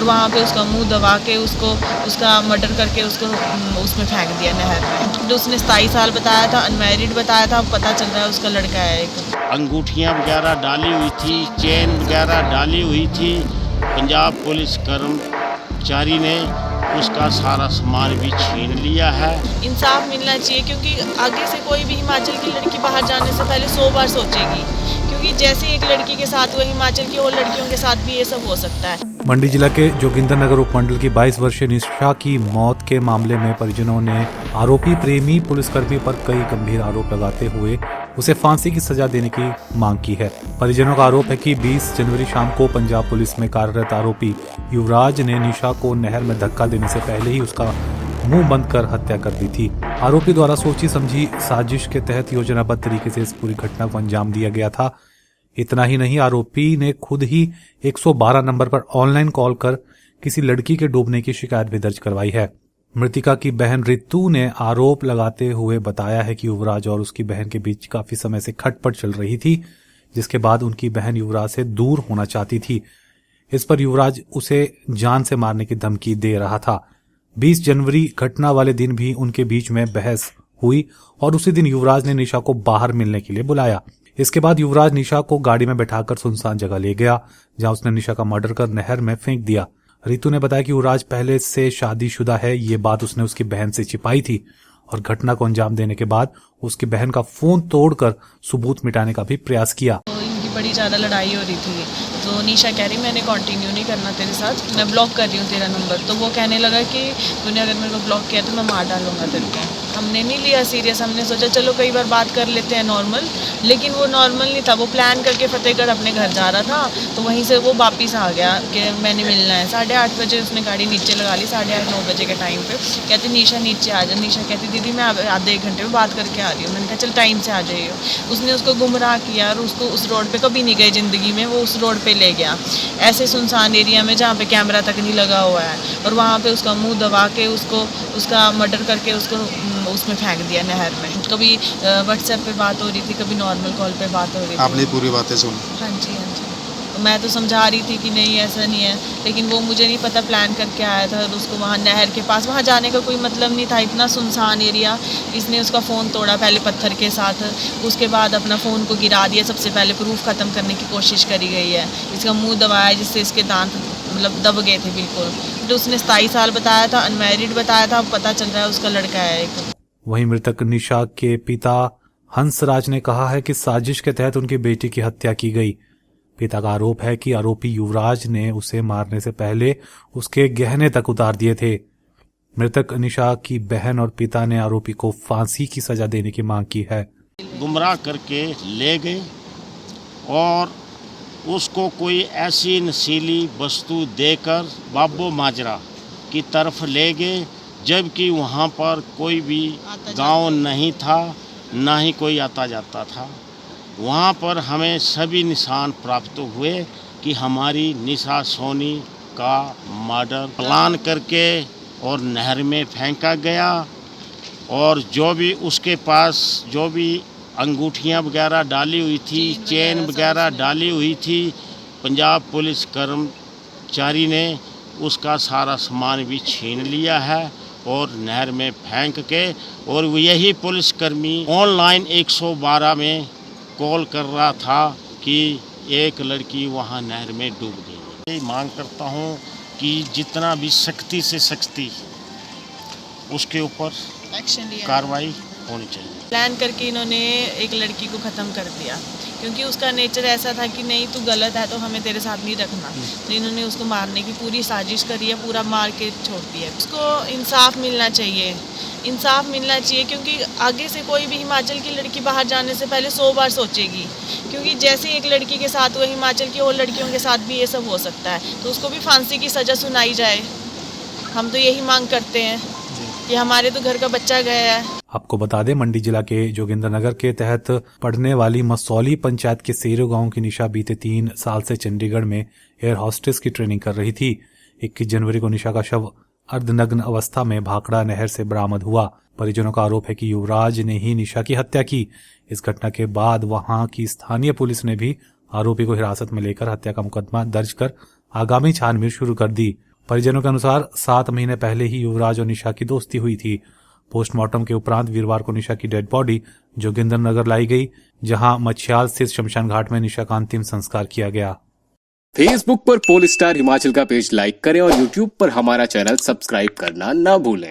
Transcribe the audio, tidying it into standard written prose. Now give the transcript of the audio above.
और वहाँ पे उसका मुंह दबा के उसको उसका मर्डर करके उसको उसमें फेंक दिया नहर में। तो उसने 27 साल बताया था, अनमैरिड बताया था, अब पता चल रहा है उसका लड़का है एक। अंगूठियाँ वगैरह डाली हुई थी, चेन वगैरह डाली हुई थी। पंजाब पुलिस कर्मचारी ने उसका सारा सामान भी छीन लिया है। इंसाफ मिलना चाहिए, क्योंकि आगे से कोई भी हिमाचल की लड़की बाहर जाने से पहले 100 बार सोचेगी, क्योंकि जैसे एक लड़की के साथ हुआ हिमाचल की और लड़कियों के साथ भी ये सब हो सकता है। मंडी जिला के जोगिंदरनगर उपमंडल की 22 वर्षीय निशा की मौत के मामले में परिजनों ने आरोपी प्रेमी पुलिसकर्मी पर कई गंभीर आरोप लगाते हुए उसे फांसी की सजा देने की मांग की है। परिजनों का आरोप है कि 20 जनवरी शाम को पंजाब पुलिस में कार्यरत आरोपी युवराज ने निशा को नहर में धक्का देने से पहले ही उसका मुंह बंद कर हत्या कर दी थी। आरोपी द्वारा सोची समझी साजिश के तहत योजनाबद्ध तरीके से इस पूरी घटना को अंजाम दिया गया था। इतना ही नहीं, आरोपी ने खुद ही 112 नंबर पर ऑनलाइन कॉल कर किसी लड़की के डूबने की शिकायत भी दर्ज करवाई है। मृतिका की बहन रितु ने आरोप लगाते हुए बताया है कि युवराज और उसकी बहन के बीच काफी समय से खटपट चल रही थी, जिसके बाद उनकी बहन युवराज से दूर होना चाहती थी। इस पर युवराज उसे जान से मारने की धमकी दे रहा था। 20 जनवरी घटना वाले दिन भी उनके बीच में बहस हुई और उसी दिन युवराज ने निशा को बाहर मिलने के लिए बुलाया। इसके बाद युवराज निशा को गाड़ी में बैठाकर सुनसान जगह ले गया, जहां उसने निशा का मर्डर कर नहर में फेंक दिया। रितु ने बताया कि युवराज पहले से शादीशुदा है, ये बात उसने उसकी बहन से छिपाई थी और घटना को अंजाम देने के बाद उसकी बहन का फोन तोड़कर सबूत मिटाने का भी प्रयास किया। तो इनकी बड़ी ज़्यादा लड़ाई हो रही थी, तो निशा कह रही मैंने कंटिन्यू नहीं करना तेरे साथ, मैं ब्लॉक कर रही हूँ तेरा नंबर। तो वो कहने लगा कि तूने अगर मेरे को ब्लॉक किया तो मैं मार डालूंगा तेरे को। हमने नहीं लिया सीरियस, हमने सोचा चलो कई बार बात कर लेते हैं नॉर्मल, लेकिन वो नॉर्मल नहीं था। वो प्लान करके फतेहगढ़ अपने घर जा रहा था, तो वहीं से वो वापिस आ गया कि मैंने मिलना है। 8:30 बजे उसने गाड़ी नीचे लगा ली, 8:30-9 बजे के टाइम पे कहती निशा नीचे आ जा। निशा कहती दीदी मैं आधे एक घंटे में बात करके आ रही हूँ। मैंने कहा चल टाइम से आ जाइए। उसने उसको गुमराह किया और उसको उस रोड पे कभी नहीं गई ज़िंदगी में, वो उस रोड पे ले गया ऐसे सुनसान एरिया में जहाँ पे कैमरा तक नहीं लगा हुआ है, और वहाँ पे उसका मुंह दबा के उसको उसका मर्डर करके उसको उसमें फेंक दिया नहर में। कभी व्हाट्सएप पे बात हो रही थी, कभी नॉर्मल कॉल पे बात हो रही थी। आपने पूरी बातें सुनी? हाँ जी, हाँ जी। तो मैं तो समझा रही थी कि नहीं ऐसा नहीं है, लेकिन वो मुझे नहीं पता प्लान करके आया था और उसको वहाँ नहर के पास, वहाँ जाने का कोई मतलब नहीं था, इतना सुनसान एरिया। इसने उसका फ़ोन तोड़ा पहले पत्थर के साथ, उसके बाद अपना फ़ोन को गिरा दिया। सबसे पहले प्रूफ ख़त्म करने की कोशिश करी गई है। इसका मुंह दबाया जिससे इसके दांत मतलब दब गए थे बिल्कुल। तो उसने 27 साल बताया था, अनमैरिड बताया था, अब पता चल रहा है उसका लड़का है एक। वहीं मृतक निशा के पिता हंसराज ने कहा है कि साजिश के तहत उनकी बेटी की हत्या की गई। पिता का आरोप है कि आरोपी युवराज ने उसे मारने से पहले उसके गहने तक उतार दिए थे। मृतक निशा की बहन और पिता ने आरोपी को फांसी की सजा देने की मांग की है। गुमराह करके ले गए और उसको कोई ऐसी नशीली वस्तु देकर बाबो माजरा की तरफ ले गए, जबकि वहाँ पर कोई भी गांव नहीं था, ना ही कोई आता जाता था। वहाँ पर हमें सभी निशान प्राप्त हुए कि हमारी निशा सोनी का मर्डर प्लान करके और नहर में फेंका गया, और जो भी उसके पास जो भी अंगूठियाँ वगैरह डाली हुई थी, चेन वगैरह डाली हुई थी, पंजाब पुलिस कर्मचारी ने उसका सारा सामान भी छीन लिया है और नहर में फेंक के, और यही पुलिसकर्मी ऑनलाइन 112 में कॉल कर रहा था कि एक लड़की वहाँ नहर में डूब गई। यही मांग करता हूँ कि जितना भी सख्ती से सख्ती उसके ऊपर कार्रवाई होनी चाहिए। प्लान करके इन्होंने एक लड़की को ख़त्म कर दिया, क्योंकि उसका नेचर ऐसा था कि नहीं तू गलत है तो हमें तेरे साथ नहीं रखना। तो इन्होंने उसको मारने की पूरी साजिश करी है, पूरा मार के छोड़ दिया। उसको इंसाफ मिलना चाहिए, इंसाफ मिलना चाहिए, क्योंकि आगे से कोई भी हिमाचल की लड़की बाहर जाने से पहले 100 बार सोचेगी, क्योंकि जैसे एक लड़की के साथ हुआ हिमाचल की और लड़कियों के साथ भी ये सब हो सकता है। तो उसको भी फांसी की सज़ा सुनाई जाए। हम तो यही मांग करते हैं कि हमारे तो घर का बच्चा गया है। आपको बता दें, मंडी जिला के जोगिंदरनगर के तहत पढ़ने वाली मसौली पंचायत के सेरो गांव की निशा बीते 3 साल से चंडीगढ़ में एयर होस्टेस की ट्रेनिंग कर रही थी। 21 जनवरी को निशा का शव अर्धनग्न अवस्था में भाखड़ा नहर से बरामद हुआ। परिजनों का आरोप है कि युवराज ने ही निशा की हत्या की। इस घटना के बाद वहां की स्थानीय पुलिस ने भी आरोपी को हिरासत में लेकर हत्या का मुकदमा दर्ज कर आगामी छानबीन शुरू कर दी। परिजनों के अनुसार 7 महीने पहले ही युवराज और निशा की दोस्ती हुई थी। पोस्टमार्टम के उपरांत वीरवार को निशा की डेड बॉडी जोगिंदरनगर लाई गई, जहां मछियाल स्थित शमशान घाट में निशा का अंतिम संस्कार किया गया। फेसबुक पर पोलस्टार हिमाचल का पेज लाइक करें और यूट्यूब पर हमारा चैनल सब्सक्राइब करना ना भूलें।